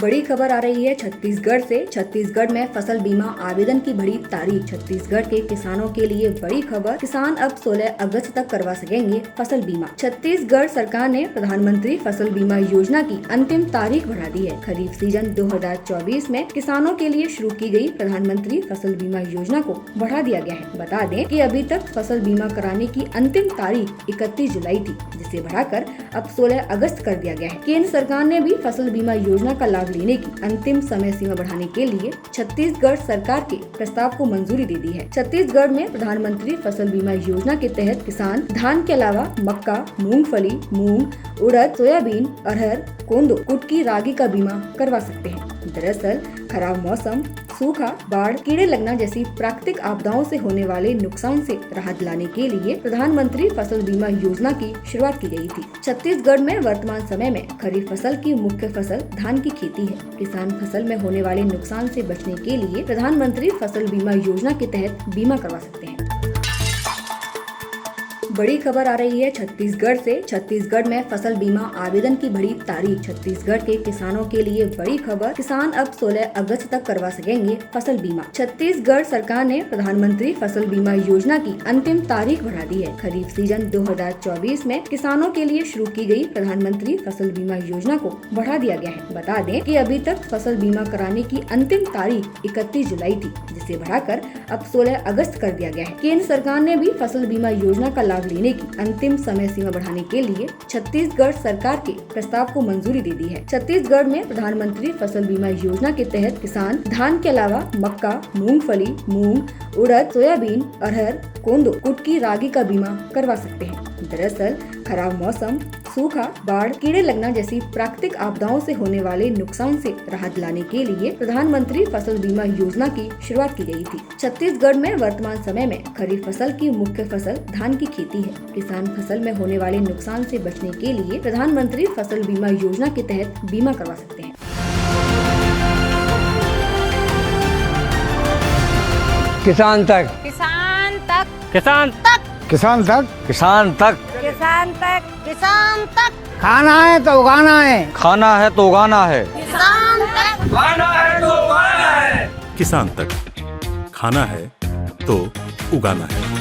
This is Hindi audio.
बड़ी खबर आ रही है छत्तीसगढ़ से। छत्तीसगढ़ में फसल बीमा आवेदन की बढ़ी तारीख। छत्तीसगढ़ के किसानों के लिए बड़ी खबर, किसान अब 16 अगस्त तक करवा सकेंगे फसल बीमा। छत्तीसगढ़ सरकार ने प्रधानमंत्री फसल बीमा योजना की अंतिम तारीख बढ़ा दी है। खरीफ सीजन 2024 में किसानों के लिए शुरू की गई प्रधानमंत्री फसल बीमा योजना को बढ़ा दिया गया है। बता दें कि अभी तक फसल बीमा कराने की अंतिम तारीख 31 जुलाई थी, जिसे बढ़ाकर अब 16 अगस्त कर दिया गया है। केंद्र सरकार ने भी फसल बीमा योजना का लाभ लेने की अंतिम समय सीमा बढ़ाने के लिए छत्तीसगढ़ सरकार के प्रस्ताव को मंजूरी दे दी है। छत्तीसगढ़ में प्रधानमंत्री फसल बीमा योजना के तहत किसान धान के अलावा मक्का, मूंगफली, मूंग, उड़द, सोयाबीन, अरहर, कोंदो, कुटकी, रागी का बीमा करवा सकते हैं। दरअसल खराब मौसम, सूखा, बाढ़, कीड़े लगना जैसी प्राकृतिक आपदाओं से होने वाले नुकसान से राहत दिलाने के लिए प्रधानमंत्री फसल बीमा योजना की शुरुआत की गई थी। छत्तीसगढ़ में वर्तमान समय में खरीफ फसल की मुख्य फसल धान की खेती है। किसान फसल में होने वाले नुकसान से बचने के लिए प्रधानमंत्री फसल बीमा योजना के तहत बीमा करवा सकते हैं। बड़ी खबर आ रही है छत्तीसगढ़ से। छत्तीसगढ़ में फसल बीमा आवेदन की बढ़ी तारीख। छत्तीसगढ़ के किसानों के लिए बड़ी खबर, किसान अब 16 अगस्त तक करवा सकेंगे फसल बीमा। छत्तीसगढ़ सरकार ने प्रधानमंत्री फसल बीमा योजना की अंतिम तारीख बढ़ा दी है। खरीफ सीजन 2024 में किसानों के लिए शुरू की गई प्रधानमंत्री फसल बीमा योजना को बढ़ा दिया गया है। बता दें कि अभी तक फसल बीमा कराने की अंतिम तारीख 31 जुलाई थी, जिसे बढ़ाकर अब 16 अगस्त कर दिया गया है। केंद्र सरकार ने भी फसल बीमा योजना का लाभ लेने की अंतिम समय सीमा बढ़ाने के लिए छत्तीसगढ़ सरकार के प्रस्ताव को मंजूरी दे दी है। छत्तीसगढ़ में प्रधानमंत्री फसल बीमा योजना के तहत किसान धान के अलावा मक्का, मूंगफली, मूंग, उड़द, सोयाबीन, अरहर, कोंदो, कुटकी, रागी का बीमा करवा सकते हैं। दरअसल खराब मौसम, सूखा, बाढ़, कीड़े लगना जैसी प्राकृतिक आपदाओं से होने वाले नुकसान से राहत दिलाने के लिए प्रधानमंत्री फसल बीमा योजना की शुरुआत की गई थी। छत्तीसगढ़ में वर्तमान समय में खरीफ फसल की मुख्य फसल धान की खेती है। किसान फसल में होने वाले नुकसान से बचने के लिए प्रधानमंत्री फसल बीमा योजना के तहत बीमा करवा सकते हैं। किसान तक, किसान तक, किसान तक, किसान तक, किसान तक, किसान तक, किसान तक, खाना है तो उगाना है, खाना है तो उगाना है, किसान तक, खाना है तो उगाना है। किसान तक, खाना है तो उगाना है।